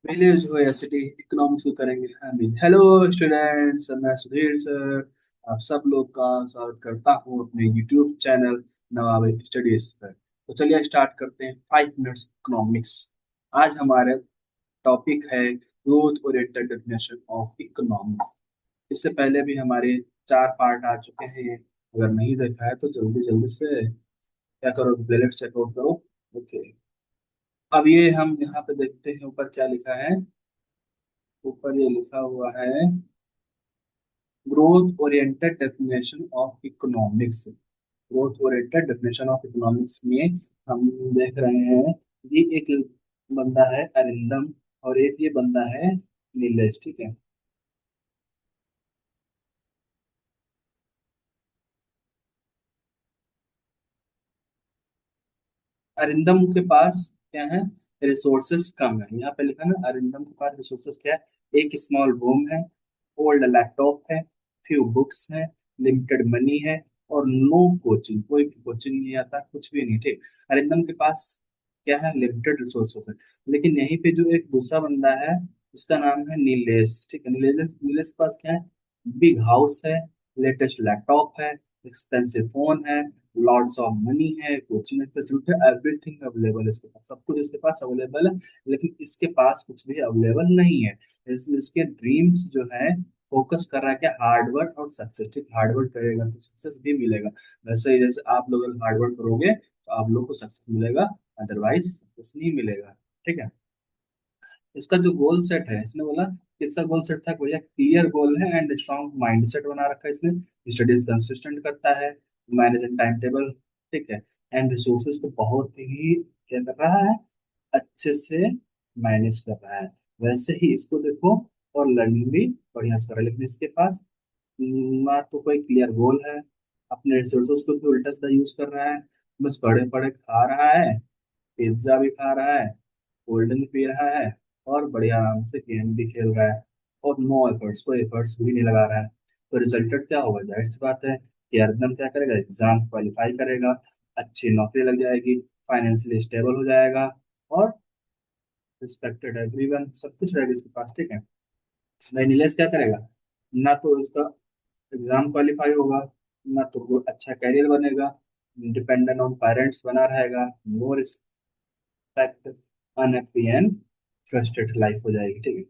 Village हो या city, economics को करेंगे हम। हेलो स्टूडेंट्स, मैं सुधीर सर आप सब लोग का स्वागत करता हूँ अपने यूट्यूब चैनल नवाब स्टडीज पर। तो चलिए स्टार्ट करते हैं 5 मिनट्स इकोनॉमिक्स। आज हमारे टॉपिक है growth oriented definition of economics. इससे पहले भी हमारे 4 पार्ट आ चुके हैं। अगर नहीं देखा है तो जल्दी जल्दी से क्या करो, प्लेलिस्ट चेकआउट करो। ओके, अब ये हम यहाँ पे देखते हैं ऊपर क्या लिखा है। ऊपर ये लिखा हुआ है growth oriented definition of economics. Growth oriented definition of economics में हम देख रहे हैं, ये एक बंदा है अरिंदम और एक ये बंदा है नीलेश। ठीक है, अरिंदम के पास क्या है, रिसोर्सेस कम है। यहाँ पे लिखा ना, अरिंदम के पास रिसोर्सेस क्या है, एक स्मॉल होम है, ओल्ड लैपटॉप है, फ्यू बुक्स है, लिमिटेड मनी है और नो कोचिंग, कोई भी कोचिंग नहीं आता, कुछ भी नहीं। ठीक, अरिंदम के पास क्या है, लिमिटेड रिसोर्सेस है। लेकिन यहीं पे जो एक दूसरा बंदा है, उसका नाम है नीलेश। ठीक है, नीलेश नीलेश के पास क्या है, बिग हाउस है, लेटेस्ट लैपटॉप है, एक्सपेंसिव फोन है, लॉट्स ऑफ मनी है, कोचिंग फैसिलिटी, एवरीथिंग अवेलेबल है इसके पास, सब कुछ इसके पास अवेलेबल है। लेकिन इसके पास कुछ भी अवेलेबल नहीं है। इसके ड्रीम्स जो है, फोकस कर रहा है क्या, हार्ड वर्क और सक्सेस। ठीक, हार्ड वर्क करेगा तो सक्सेस भी मिलेगा। वैसे ही जैसे आप लोग अगर हार्ड वर्क करोगे तो आप लोग को सक्सेस मिलेगा, अदरवाइज सक्सेस नहीं मिलेगा। ठीक है, इसका जो गोल सेट है, इसने बोला कि इसका गोल सेट था, भैया क्लियर गोल है एंड स्ट्रॉन्ग माइंड सेट बना रखा है इसने। स्टडीज कंसिस्टेंट करता है, मैनेज टाइम टेबल। ठीक है, एंड रिसोर्सेज को बहुत ही क्या कर रहा है, अच्छे से मैनेज कर रहा है। वैसे ही इसको देखो, और लर्निंग भी बढ़िया से कर रहा है। लेकिन इसके पास ना तो कोई क्लियर गोल है, अपने रिसोर्सेज को भी उल्टा सीधा यूज कर रहा है, बस बड़े बड़े खा रहा है, पिज्जा भी खा रहा है, कोल्ड ड्रिंक पी रहा है और बढ़िया आराम से गेम भी खेल रहा है, और नो एफर्ट्स, कोई एफर्ट्स भी नहीं लगा रहा है। तो रिजल्टेड क्या होगा, जाहिर सी बात है कि अर्दम क्या करेगा, एग्जाम क्वालिफाई करेगा, अच्छी नौकरी लग जाएगी, फाइनेंशियली स्टेबल हो जाएगा और रिस्पेक्टेड एवरीवन, सब कुछ रहेगा इसके पास। ठीक है, वही नीलेश क्या करेगा, ना तो इसका एग्जाम क्वालिफाई होगा, ना तो कोई अच्छा कैरियर बनेगा, डिपेंडेंट ऑन पेरेंट्स बना रहेगा, no respect, unhappy and frustrated life हो जाएगी। ठीक है,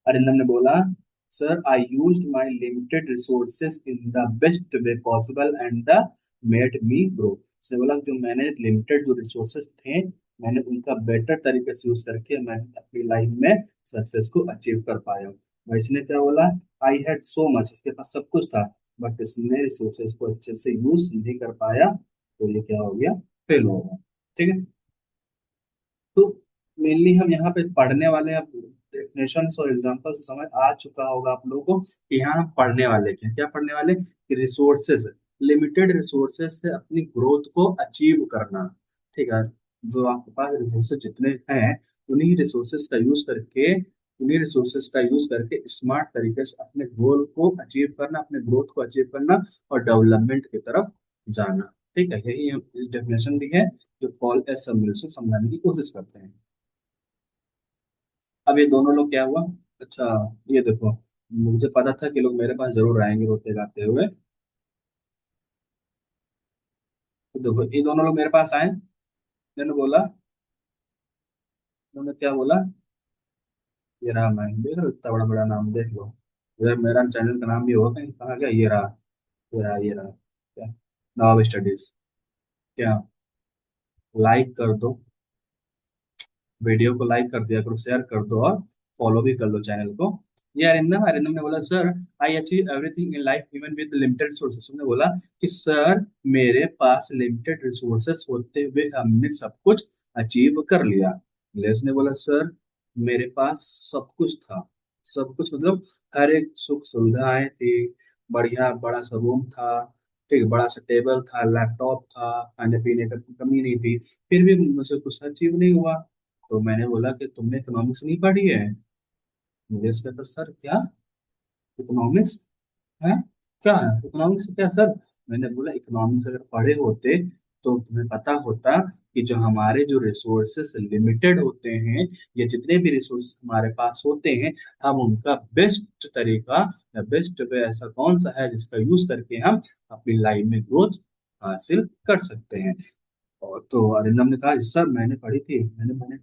अरिंदम ने बोला, sir I used my limited resources in the best way possible and the made me grow. से बोला जो मैंने लिमिटेड जो रिसोर्सेज थे, मैंने उनका बेटर तरीके से यूज करके मैं अपनी लाइफ में सक्सेस को अचीव कर पाया। और इसने क्या बोला, आई हैड सो मच, इसके पास सब कुछ था, बट इसने रिसोर्सेज को अच्छे से यूज नहीं कर पाया, तो ये क्या हो गया, फेल हो गया। ठीक है, तो मेनली हम यहाँ पे पढ़ने वाले हैं। डेफिनेशंस और एग्जांपल से समझ आ चुका होगा आप लोगों को कि यहाँ हम पढ़ने वाले क्या क्या पढ़ने वाले, कि रिसोर्सेस, लिमिटेड रिसोर्सेस से अपनी ग्रोथ को अचीव करना। ठीक है, जो आपके पास रिसोर्सेज जितने हैं, उन्हीं रिसोर्सेज का यूज करके स्मार्ट तरीके से अपने गोल को अचीव करना, अपने ग्रोथ को अचीव करना और डेवलपमेंट की तरफ जाना। ठीक है, यही डेफिनेशन दी है जो पॉल एस मिल्सन समझाने की कोशिश करते हैं। अब ये दोनों लोग क्या हुआ, अच्छा ये देखो, मुझे पता था कि लोग मेरे पास जरूर आएंगे रोते गाते हुए। तो देखो, ये दोनों लोग मेरे पास आए, मैंने बोला, उन्होंने क्या बोला, ये रहा, मैं देख रहा हूँ, इतना बड़ा बड़ा नाम देख लो, इधर मेरा चैनल का नाम भी होगा कहीं, कहाँ गया, ये रहा, ये रहा क्या, नवाब स्टडीज। क्या, लाइक कर दो, वीडियो को लाइक कर दिया करो, शेयर कर दो और फॉलो भी कर लो चैनल को। ये अरिंदम अरिंदम ने बोला, sir I achieve everything in life even with limited resources. ने बोला कि सर मेरे पास लिमिटेड रिसोर्सेस होते हुए हमने सब कुछ अचीव कर लिया। लेस ने बोला, सर मेरे पास सब कुछ था, सब कुछ मतलब हर एक सुख सुविधाएं थी, बढ़िया बड़ा सा रूम था, ठीक बड़ा सा टेबल था, लैपटॉप था, खाने पीने का कमी नहीं थी, फिर भी मुझे कुछ अचीव नहीं हुआ। तो मैंने बोला कि तुमने इकोनॉमिक्स नहीं पढ़ी है। मुझे इसका तो सर क्या, इकोनॉमिक्स है क्या, इकोनॉमिक्स क्या सर। मैंने बोला इकोनॉमिक्स अगर पढ़े होते तो तुम्हें पता होता कि जो हमारे जो रिसोर्सेस लिमिटेड होते हैं, ये जितने भी रिसोर्सेस हमारे पास होते हैं, हम उनका बेस्ट तरीका या बेस्ट वे ऐसा कौन सा है जिसका यूज करके हम अपनी लाइफ में ग्रोथ हासिल कर सकते हैं। और तो अरिंदम ने कहा, सर मैंने पढ़ी थी, मैंने बोला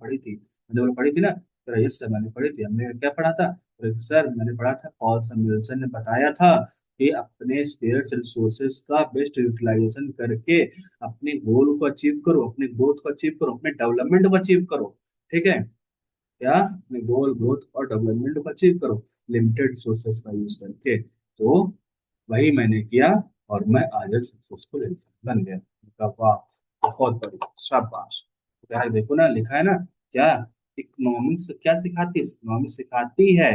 पढ़ी थी ना, तो यस सर मैंने पढ़ी थी। हमने क्या पढ़ा था? तो सर मैंने पढ़ा था, पॉल सैमुअल्सन ने बताया था कि अपने स्केर्स रिसोर्सेज का बेस्ट यूटिलाइजेशन करके अपने गोल को अचीव करो, अपने ग्रोथ को अचीव करो, अपने डेवलपमेंट को अचीव करो। ठीक है? क्या? अपने गोल, ग्रोथ और डेवलपमेंट को अचीव करो लिमिटेड रिसोर्सेज का यूज करके। तो वही मैंने किया और मैं आज एक सक्सेसफुल इंसान बन गया। कहा, वाह, बहुत बढ़िया, शाबाश। तो कह रहे देखो ना, लिखा है ना क्या, इकोनॉमिक्स क्या सिखाती है? इकोनॉमिक्स सिखाती है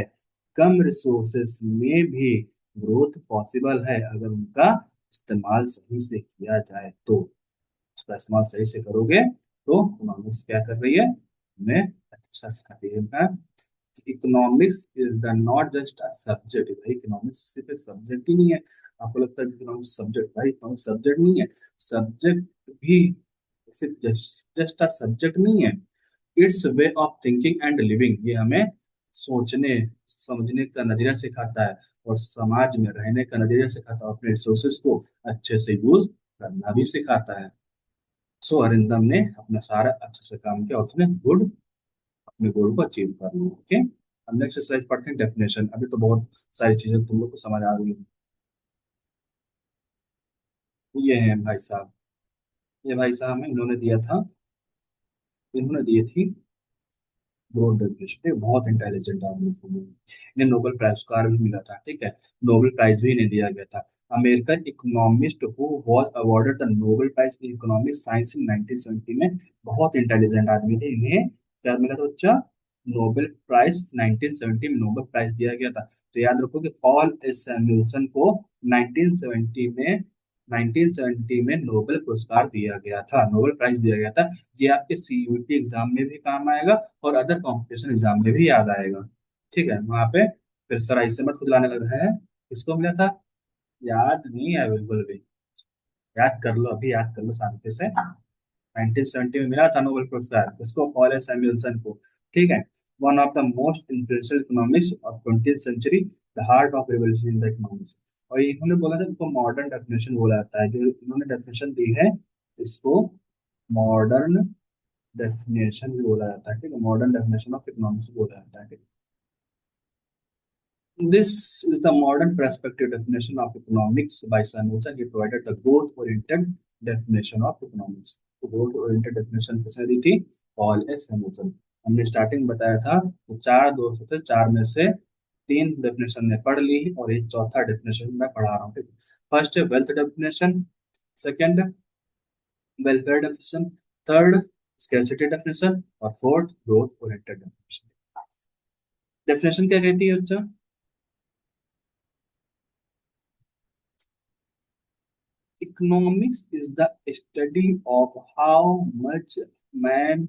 कम रिसोर्सेस में भी ग्रोथ पॉसिबल है अगर उनका इस्तेमाल सही से किया जाए तो। उसका इस्तेमाल सही से करोगे तो इकोनॉमिक्स क्या कर रही है, हमें अच्छा सिखाती है। Economics is the not just a subject. भाई इकोनॉमिक्स सिर्फ एक सब्जेक्ट ही नहीं है। आपको लगता है कि इकोनॉमिक्स सब्जेक्ट, भाई इकोनॉमिक्स सब्जेक्ट नहीं है। सब्जेक्ट भी सिर्फ जस्ट जस्ट अ सब्जेक्ट नहीं है, it's way of thinking and living. ये हमें सोचने समझने का नजरिया सिखाता है और समाज में रहने का नजरिया सिखाता है, अपने रिसोर्सेज को अच्छे से यूज करना भी सिखाता है। सो अरिंदम ने अपना सारा अच्छे से काम किया और उसने अपने गोल को अचीव कर लिया। ओके, अब नेक्स्ट एक्सरसाइज पढ़ते हैं, डेफिनेशन। अभी तो बहुत सारी चीजें तुम लोग को समझ आ गई। ये हैं भाई साहब, ये भाई साहब में इन्होंने दिया था, इन्होंने दी थी ब्रॉड डेफिनेशन। ये बहुत इंटेलिजेंट आदमी थे, इन्हें नोबेल पुरस्कार भी मिला था। ठीक है, नोबेल प्राइज भी इन्हें दिया गया था। American economist who was awarded the Nobel prize in economic science in 1970 में। बहुत इंटेलिजेंट आदमी थे, इन्हें क्या मिला था बच्चा? नोबेल प्राइज 1970 में नोबेल प्राइज दिया गया था। तो याद रखो कि पॉल एस सैमुअल्सन को 1970 में 1970 में नोबेल पुरस्कार दिया गया था, नोबेल प्राइज दिया गया था। ये आपके सीयूईटी एग्जाम में भी काम आएगा और अदर कॉम्पिटिशन एग्जाम में भी याद आएगा। ठीक है, वहां पे फिर सर ऐसे मत खुजलाने लग रहे हैं। किसको मिला था? याद नहीं है बिल्कुल भी। याद कर लो, अभी याद कर लो शांति से। 1970 में मिला था नोबेल पुरस्कार किसको? पॉल एस सैमुअल्सन को। ठीक है, one of the most influential economics of 20th century, the heart of revolution in the economics. और इन्होंने बोला था इसको मॉडर्न डेफिनेशन बोला जाता है, जो इन्होंने डेफिनेशन दी है इसको मॉडर्न डेफिनेशन भी बोला जाता है। ठीक है, मॉडर्न डेफिनेशन ऑफ इकोनॉमिक्स भी बोला जाता है। ठीक? This is the modern perspective definition of economics by Samuelson. He provided the growth-oriented definition of economics. तो growth-oriented definition किसने दी थी? Paul S Samuelson. हमने स्टार्टिंग में बताया था कि चार दोस्त थे, चार में से तीन डेफिनेशन ने पढ़ ली और एक चौथा डेफिनेशन मैं पढ़ा रहा हूँ। ठीक, फर्स्ट है wealth definition, second welfare definition, third scarcity definition और fourth growth oriented definition. Definition क्या कहती है बच्चा? Economics is the study of how much man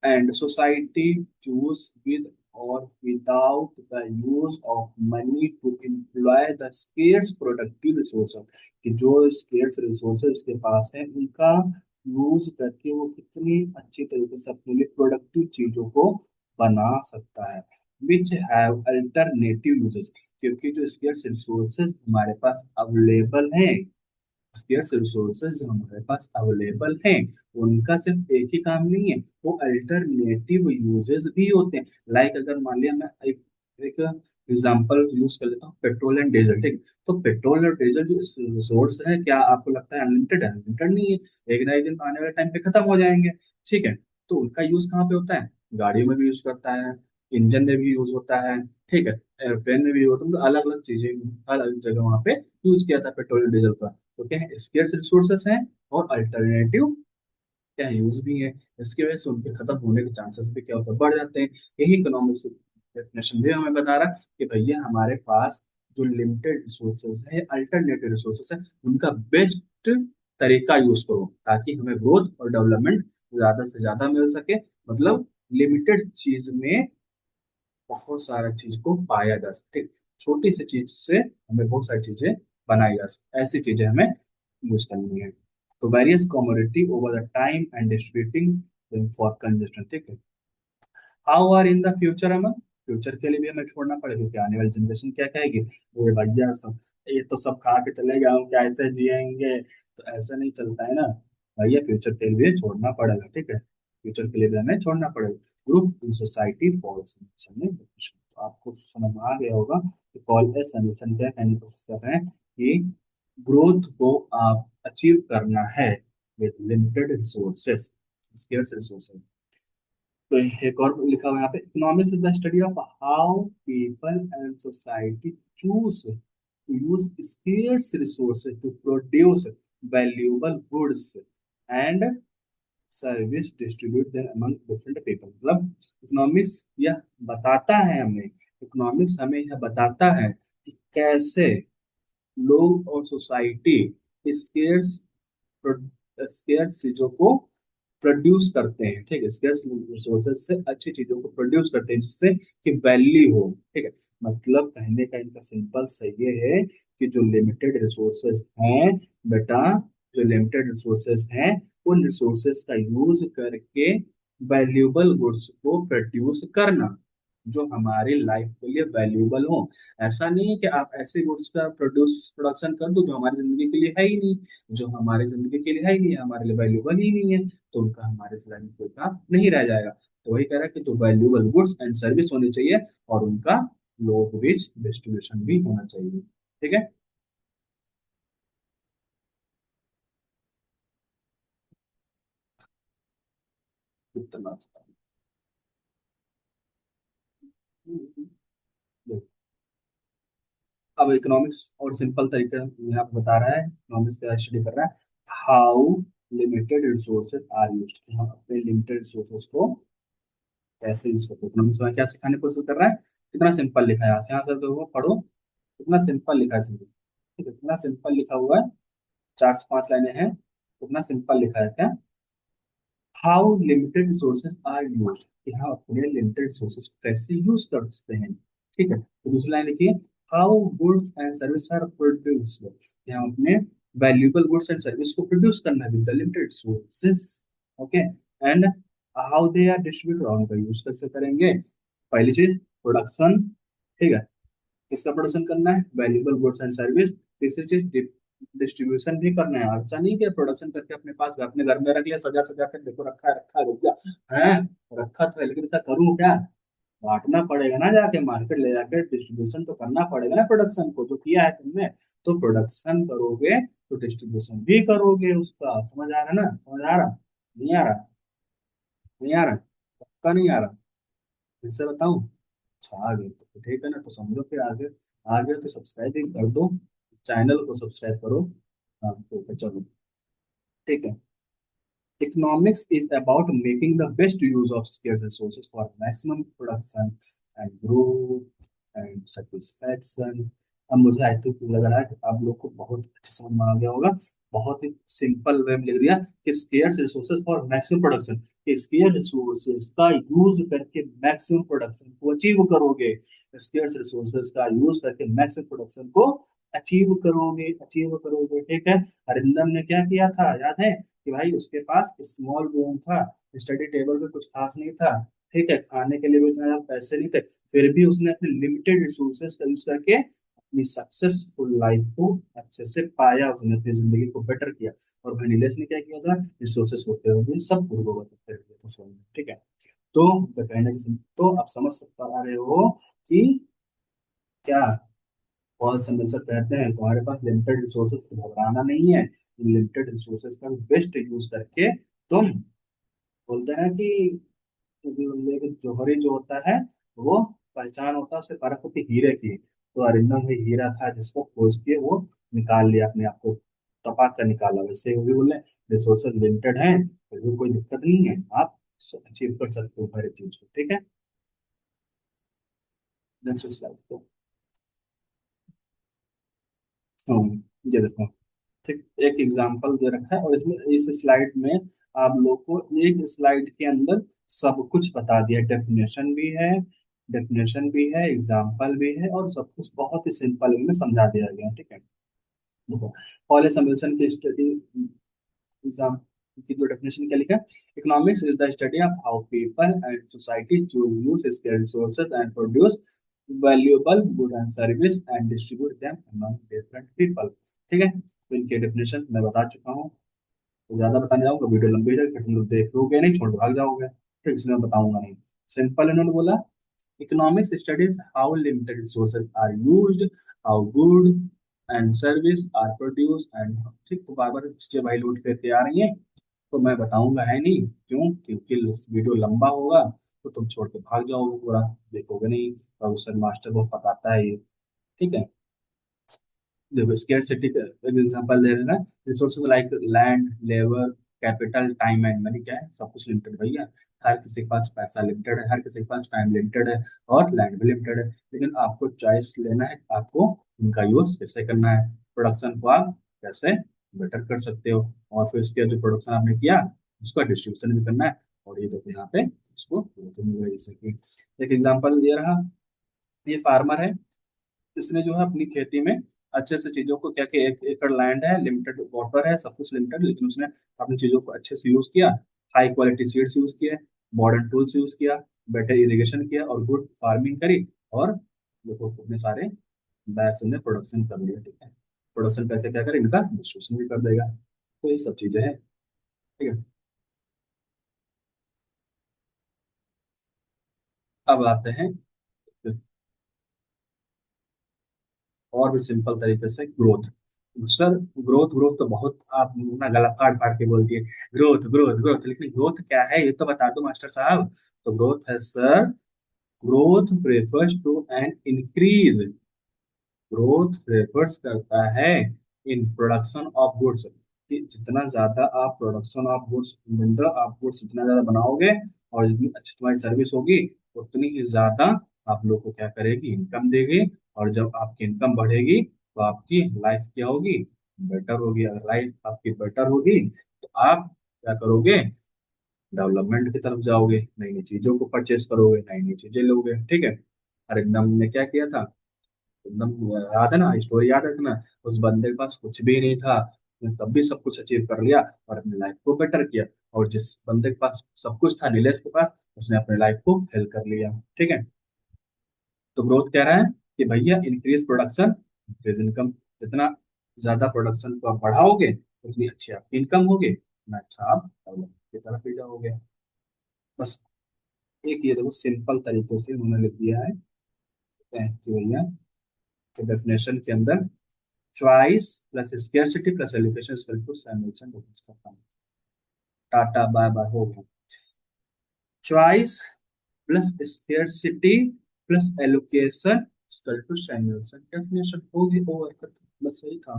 and society choose with or without the use of money to employ the scarce productive resources। कि जो scarce resources उसके पास है उनका use करके वो कितनी अच्छी तरीके से अपने लिए प्रोडक्टिव चीजों को बना सकता है। विच हैव अल्टरनेटिव यूजेस, क्योंकि जो स्केर्स रिसोर्सेज हमारे पास अवेलेबल हैं, स्केर्स रिसोर्सेज जो हमारे पास अवेलेबल हैं, उनका सिर्फ एक ही काम नहीं है, वो अल्टरनेटिव यूजेस भी होते हैं। लाइक अगर मान लिया मैं एक एक एग्जांपल यूज कर लेता हूँ, पेट्रोल एंड डीजल। ठीक, तो पेट्रोल और डीजल जो रिसोर्स है, क्या आपको लगता है अनलिमिटेड है? अनलिमिटेड नहीं है, एक ना एक दिन आने वाले टाइम पे खत्म हो जाएंगे। ठीक है, तो उनका यूज कहाँ पे होता है? गाड़ियों में भी यूज करता है, इंजन में भी यूज होता है। ठीक है, एयरप्लेन में भी होता है, मतलब अलग अलग चीजें, अलग जगह वहां पे यूज किया था पेट्रोल और डीजल का। तो क्या है, स्केर्स रिसोर्सेस हैं और अल्टरनेटिव क्या यूज भी है। इसकी वजह से उनके खत्म होने के चांसेस भी क्या होता है, बढ़ जाते हैं। यही इकोनॉमिक्स डेफिनेशन भी हमें बता रहा है कि भैया हमारे पास जो लिमिटेड रिसोर्सेज है, अल्टरनेटिव रिसोर्सेज है, उनका बेस्ट तरीका यूज करो ताकि हमें ग्रोथ और डेवलपमेंट ज्यादा से ज्यादा मिल सके। मतलब लिमिटेड चीज में बहुत सारा चीज को पाया जा सके, छोटी सी चीज से हमें बहुत सारी चीजें बनाई जा सके, ऐसी चीजें हमें यूज करनी है। तो various commodity over the time and distributing for consumption, ठीक है। How are in the future, हमें फ्यूचर के लिए भी हमें छोड़ना पड़ेगा, क्योंकि आने वाली जनरेशन क्या कहेगी, ये भैया सब, ये तो सब खा के चले गए, हम कैसे जिएंगे, तो ऐसा नहीं चलता है ना भैया, फ्यूचर के लिए छोड़ना पड़ेगा, ठीक है। फ्यूचर के लिए भी हमें छोड़ना पड़ेगा। ग्रुप इन सोसाइटी फॉल्स तो आपको समझ में आ गया होगा कि पॉल एस एंडरसन क्या कहने की कोशिश कर रहे हैं कि ग्रोथ को आप अचीव करना है with limited resources, scarce resources. तो एक और लिखा हुआ है यहाँ पे, economics is the study of how people and society choose to use scarce resources to produce valuable goods and service, distribute them among different people. मतलब इकोनॉमिक्स यह बताता है हमें, इकोनॉमिक्स हमें यह बताता है कि कैसे लोग और सोसाइटी स्केर्स स्केर्स चीजों को प्रोड्यूस करते हैं, ठीक है, स्केर्स रिसोर्सेज से अच्छी चीजों को प्रोड्यूस करते हैं जिससे कि वैल्यू हो, ठीक है। मतलब कहने का इनका सिंपल से ये है कि जो लिमिटेड रिसोर्सेज हैं बेटा, जो लिमिटेड रिसोर्सेज हैं, उन रिसोर्सेज का यूज करके वैल्यूएबल गुड्स को प्रोड्यूस करना जो हमारी लाइफ के लिए वैल्यूएबल हो। ऐसा नहीं है कि आप ऐसे गुड्स का प्रोडक्शन कर दो जो हमारी जिंदगी के लिए है ही नहीं, जो हमारी जिंदगी के लिए है ही नहीं, हमारे लिए वैल्यूएबल ही नहीं है, तो उनका हमारे लाइफ में कोई काम नहीं रह जाएगा। तो वही कह रहा है कि जो वैल्यूएबल गुड्स एंड सर्विस होनी चाहिए और उनका लोगों के बीच डिस्ट्रीब्यूशन भी होना चाहिए, ठीक है। इतना अब इकोनॉमिक्स और सिंपल तरीके यहाँ पे बता रहा है, इकोनॉमिक्स का स्टडी कर रहा है, how limited resources are used, कि हम अपने लिमिटेड रिसोर्सेज को कैसे यूज करते हैं। इकोनॉमिक्स में क्या सिखाने की कोशिश कर रहा है, कितना सिंपल लिखा है, यहाँ से तो वो पढ़ो, कितना सिंपल लिखा है सिंपल, ठीक है, कितना सिंपल लिखा हुआ है, 4 से 5 लाइनें हैं, कितना सिंपल लिखा है क्या, how limited resources are used, कि हम अपने लिमिटेड रिसोर्सेज को कैसे यूज कर सकते हैं, ठीक है। तो दूसरी लाइन लिखिए, how goods and service are produced, कि हम अपने वैल्यूएबल गुड्स एंड सर्विस को प्रोड्यूस करना है with the limited resources, okay. And how they are distributed, और उनका यूज कैसे करेंगे। पहली चीज प्रोडक्शन, ठीक है, किसका प्रोडक्शन करना है, वैल्यूएबल गुड्स एंड सर्विस। तीसरी चीज डिस्ट्रीब्यूशन भी करना है, ऐसा नहीं कि प्रोडक्शन करके अपने पास अपने घर में रख लिया, सजा सजा कर देखो रखा है रुक गया है, रखा तो है लेकिन क्या करूँ क्या, बांटना पड़ेगा ना, जाके मार्केट ले जाके डिस्ट्रीब्यूशन तो करना पड़ेगा ना, प्रोडक्शन को जो किया है तुमने, तो प्रोडक्शन करोगे तो डिस्ट्रीब्यूशन भी करोगे उसका, समझ आ रहा है ना, समझ आ रहा, नहीं आ रहा, नहीं आ रहा, पक्का नहीं आ रहा, फिर से बताऊं, अच्छा आ गए तो ठीक है ना, तो समझो फिर आगे, आगे तो सब्सक्राइब ही कर दो, चैनल को सब्सक्राइब करो। हाँ ठीक है चलो, ठीक है। Economics is about making the best use of scarce resources for maximum production and growth and satisfaction। अब मुझे आई थिंक लग रहा है कि आप लोग को बहुत अच्छे समझ में आ गया होगा, बहुत ही सिंपल वे में लिख दिया कि scarce resources for maximum production, कि स्केर्स रिसोर्सेज का यूज करके मैक्सिमम प्रोडक्शन को अचीव करोगे, स्केर्स रिसोर्सेज का यूज करके मैक्सिमम प्रोडक्शन को अचीव करोगे, ठीक है। अरिंदम ने क्या किया था याद है, कि भाई उसके पास स्मॉल रूम था, स्टडी टेबल पे कुछ खास नहीं था, ठीक है, खाने के लिए भी उतना ज्यादा पैसे नहीं थे, फिर भी उसने अपने लिमिटेड रिसोर्सेज का यूज करके अपनी सक्सेसफुल लाइफ को अच्छे से पाया, उसने अपनी जिंदगी को बेटर किया। और वनीलेस ने क्या किया था, रिसोर्सेज होते हुए सब गुरु गोबर कर दिया था स्वयं, ठीक है। तो कहने की तो आप समझ सकते आ रहे हो कि क्या पॉल समल्सर कहते हैं, तुम्हारे पास लिमिटेड रिसोर्सेज तो घबराना नहीं है, लिमिटेड रिसोर्सेज का बेस्ट यूज करके तुम, बोलते हैं ना कि लेकिन जौहरी जो होता है वो पहचान होता है उससे परख होती हीरे की, तो अरिंदम भी हीरा था जिसको खोज के वो निकाल लिया, अपने आप को तपाक कर निकाला। वैसे वो भी बोले रिसोर्सेज लिमिटेड हैं फिर भी कोई दिक्कत नहीं है, आप अचीव कर सकते हो हर एक चीज को, ठीक है। नेक्स्ट स्लाइड को, हाँ, ये देखो, ठीक, एक एग्जांपल दे रखा है और इसमें इस स्लाइड में आप लोग को एक स्लाइड के अंदर सब कुछ बता दिया, डेफिनेशन भी है एग्जांपल भी है और सब कुछ बहुत ही सिंपल में समझा दिया गया है, ठीक है। देखो, पॉलिस एमिल्सन की स्टडी, एग्जाम की दो डेफिनेशन क्या लिखा है? Economics is the study of how people and society to use scarce resources and produce valuable good and service and distribute them among different people. ठीक है, तो इनके डेफिनेशन मैं बता चुका हूँ, तो ज्यादा बताने जाऊंगा वीडियो लंबी हो जाएगी, फिर तुम लोग देख लोगे नहीं, छोड़ के भाग जाओगे। ठीक, इसलिए मैं बताऊंगा नहीं। सिंपल इन्होंने बोला, economics studies how limited resources are used, how good and service are produced and, ठीक, तो बार बार चीजें भाई लूट करके आ रही हैं, तो मैं बताऊंगा है नहीं, क्यों? क्योंकि वीडियो लंबा होगा तो तुम छोड़ के भाग जाओगे, पूरा देखोगे नहीं, प्रोफेसर मास्टर को पताता है ये। ठीक है, देखो स्केर्सिटी का एक एग्जांपल दे रहे हैं, resources like land, labour, capital, time and money, क्या है? सब कुछ लिमिटेड भैया। हर किसी के पास पैसा लिमिटेड है, हर किसी के पास टाइम लिमिटेड है, और लैंड भी लिमिटेड है। लेकिन आपको चॉइस लेना है, आपको उनका यूज कैसे करना है, प्रोडक्शन को आप कैसे बेटर कर सकते हो, और फिर उसके जो प्रोडक्शन आपने किया उसका डिस्ट्रीब्यूशन भी करना है। और ये देखो यहाँ पे उसको जैसे कि एक एग्जाम्पल दे रहा, ये फार्मर है, इसने जो है अपनी खेती में अच्छे से चीजों को, क्या कि 1 एकड़ लैंड है, लिमिटेड वाटर है, सब कुछ लिमिटेड, लेकिन उसने अपनी चीजों को अच्छे से यूज किया, हाई क्वालिटी सीड्स यूज किए, मॉडर्न टूल्स यूज किया, बेटर इरिगेशन किया और गुड फार्मिंग करी, और देखो कितने सारे बैग्स ने प्रोडक्शन कर लिया। ठीक है, प्रोडक्शन करके क्या करे, इनका डिस्ट्रीब्यूशन भी कर देगा। तो ये सब चीजें हैं। ठीक है, अब आते हैं और भी सिंपल तरीके से, ग्रोथ। सर ग्रोथ ग्रोथ तो बहुत आप ना गला फाड़ फाड़ के बोलती है, ग्रोथ ग्रोथ ग्रोथ, लेकिन ग्रोथ क्या है ये तो बता दो मास्टर साहब। तो ग्रोथ है sir, growth refers to an increase, growth refers करता है इन प्रोडक्शन ऑफ गुड्स, कि जितना ज्यादा आप प्रोडक्शन ऑफ गुड्स, मतलब आप गुड्स जितना ज्यादा बनाओगे और जितनी अच्छी तुम्हारी सर्विस होगी, उतनी ही ज्यादा आप लोग को क्या करेगी, इनकम देगी। और जब आपकी इनकम बढ़ेगी तो आपकी लाइफ क्या होगी, बेटर होगी। अगर लाइफ आपकी बेटर होगी तो आप क्या करोगे, डेवलपमेंट की तरफ जाओगे, नई नई चीजों को परचेस करोगे, नई नई चीजें लोगे। ठीक है, और एकदम ने क्या किया था, एकदम याद है ना, स्टोरी याद है ना, उस बंदे के पास कुछ भी नहीं था, उसने तब भी सब कुछ अचीव कर लिया और अपनी लाइफ को बेटर किया। और जिस बंदे के पास सब कुछ था, नीलेश के पास, उसने अपनी लाइफ को हेल कर लिया। ठीक है, तो ग्रोथ कह रहा है कि भैया इंक्रीज प्रोडक्शन, इंक्रीज इनकम, जितना ज्यादा प्रोडक्शन को आप बढ़ाओगे उतनी अच्छी आपकी इनकम होगी, उतना अच्छा आप डेवलपमेंट की तरफ भी जाओगे। बस एक ये देखो सिंपल तरीके से उन्होंने लिख दिया है कि भैया के डेफिनेशन के अंदर choice plus scarcity plus allocation is equal to Samuelson difference का फॉर्म। टाटा बाय बाय हो गया। Choice plus scarcity plus allocation equal to Samuelson definition हो गई, ओवर कर, बस सही था।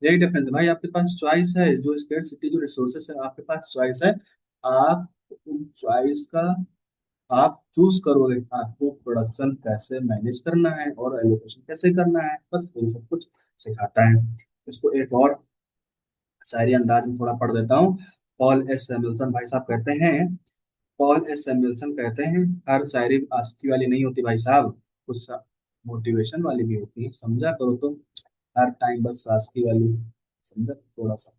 यही डिफरेंस है भाई, आपके पास चॉइस है, जो स्केर्सिटी जो रिसोर्सेस है आपके पास चॉइस है, आप उन चॉइस का आप चूज करोगे कि आपको प्रोडक्शन कैसे मैनेज करना है और एलोकेशन कैसे करना है, बस यही सब कुछ सिखाता है। इसको एक और शायरी अंदाज में थोड़ा पढ़ देता हूँ। पॉल एस सैमुअल्सन भाई साहब कहते हैं, पॉल एस सैमुअल्सन कहते हैं, हर शायरी आस्की वाली नहीं होती भाई साहब, कुछ मोटिवेशन वाली भी होती है, समझा करो तो। हर टाइम बस आस्की वाली समझा थोड़ा सा।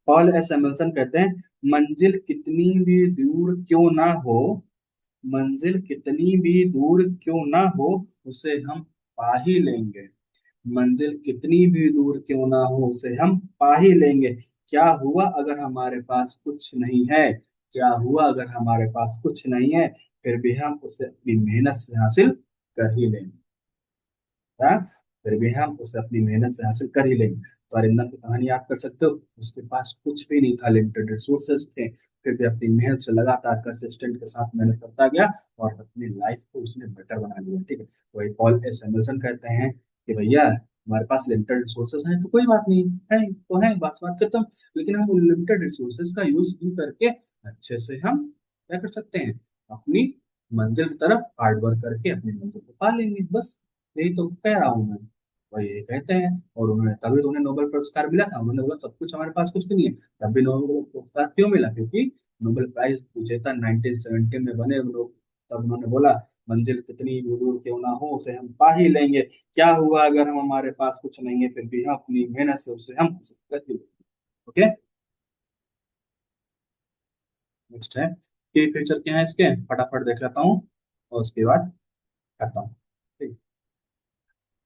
पॉल एस सैमुअल्सन कहते हैं, मंजिल कितनी भी दूर क्यों ना हो, मंजिल कितनी भी दूर क्यों ना हो, उसे हम पा ही लेंगे। मंजिल कितनी भी दूर क्यों ना हो उसे हम पा ही लेंगे। क्या हुआ अगर हमारे पास कुछ नहीं है, क्या हुआ अगर हमारे पास कुछ नहीं है, फिर भी हम उसे अपनी मेहनत से हासिल कर ही लेंगे। हाँ? फिर भी हम उसे अपनी मेहनत से हासिल कर ही लेंगे। तो अरिंदम की कहानी याद कर सकते हो, उसके पास कुछ भी नहीं था, लिमिटेड रिसोर्सेज थे, फिर भी अपनी मेहनत से लगातार कंसिस्टेंट के साथ मेहनत करता गया और अपनी लाइफ को उसने बेटर बना लिया। ठीक है, वही पॉल एस एंडरसन कहते हैं कि भैया हमारे पास लिमिटेड रिसोर्सेज हैं तो कोई बात नहीं है, तो है, बस बात खत्म। लेकिन हम उन लिमिटेड रिसोर्सेज का यूज भी करके अच्छे से हम क्या कर सकते हैं, अपनी मंजिल की तरफ हार्ड वर्क करके अपनी मंजिल को पा लेंगे, बस यही तो कह रहा हूँ मैं। वही ये कहते हैं, और उन्होंने तभी तो उन्हें नोबेल पुरस्कार मिला था। उन्होंने बोला सब कुछ हमारे पास कुछ भी नहीं है, तब भी नोबेल पुरस्कार क्यों मिला, क्योंकि नोबेल प्राइज विजेता 1917 में बने लोग। तब उन्होंने बोला मंजिल कितनी भी दूर क्यों ना हो उसे हम पा ही लेंगे। क्या हुआ अगर हम हमारे पास कुछ नहीं है, फिर भी हम अपनी मेहनत से उसे हम हासिल कर ही लेंगे। ओके, नेक्स्ट है की फीचर क्या है इसके, फटाफट देख लेता हूँ और उसके बाद करता हूँ। ठीक,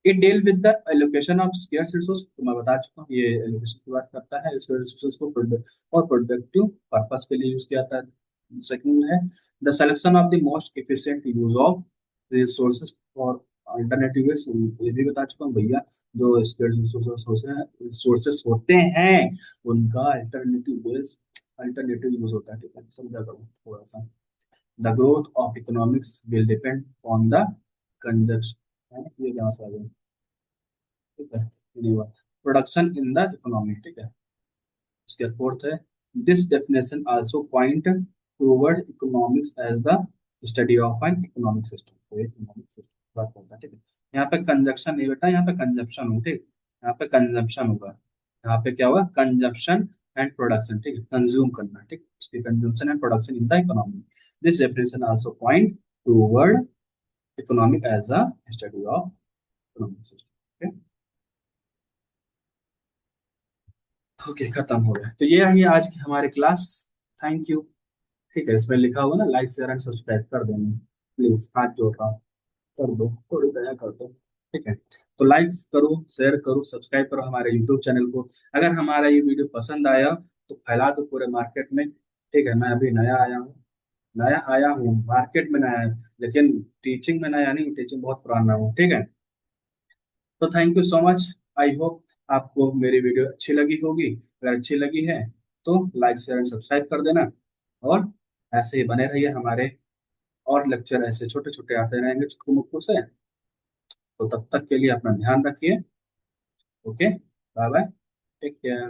it deal with the allocation of scarce resource, तो मैं बता चुका हूँ ये एलोकेशन की बात करता है, स्केर्स रिसोर्स को और प्रोडक्टिव पर्पस के लिए यूज किया जाता है। सेकंड है the selection of the most efficient use of resources और अल्टरनेटिव वेज, ये भी बता चुका हूँ भैया। जो स्केर्स रिसोर्सेस होते हैं उनका अल्टरनेटिव यूज होता है। ठीक है, समझा करो थोड़ा सा। The growth of economics will depend on the conjunction, ये क्या मसला है। ठीक है, प्रोडक्शन इन द इकोनॉमी। ठीक है, उसके फोर्थ है this definition also point toward economics as the study of an economic system, तो इकोनॉमिक सिस्टम बात करता है। ठीक है, यहाँ पे कंजक्शन नहीं बेटा, यहाँ पे कंजप्शन हो। ठीक, यहाँ पे कंजप्शन होगा, यहाँ पे क्या हुआ, कंजप्शन एंड प्रोडक्शन। ठीक है, कंज्यूम करना। ठीक, उसके consumption and production in the economy. This definition also point toward economic as a study of economic system. Okay, खत्म हो गया। तो ये रही आज की हमारी क्लास। Thank you. ठीक है, इसमें लिखा हुआ ना लाइक शेयर एंड सब्सक्राइब कर देना, प्लीज हाथ जोड़ रहा हूँ, कर दो, थोड़ी दया कर दो। ठीक है, तो लाइक करो, शेयर करो, सब्सक्राइब करो हमारे यूट्यूब चैनल को। अगर हमारा ये वीडियो पसंद आया तो फैला दो पूरे मार्केट में। ठीक है, मैं अभी नया आया हूँ मार्केट में नया है, लेकिन टीचिंग में नया नहीं, टीचिंग बहुत पुराना हूँ। ठीक है, तो thank you so much. I hope आपको मेरी वीडियो अच्छी लगी होगी। अगर अच्छी लगी है तो लाइक शेयर एंड सब्सक्राइब कर देना, और ऐसे ही बने रहिए। हमारे और लेक्चर ऐसे छोटे छोटे आते रहेंगे चुटकू मुट्टू से। तो तब तक के लिए अपना ध्यान रखिए। Okay, bye bye, take care.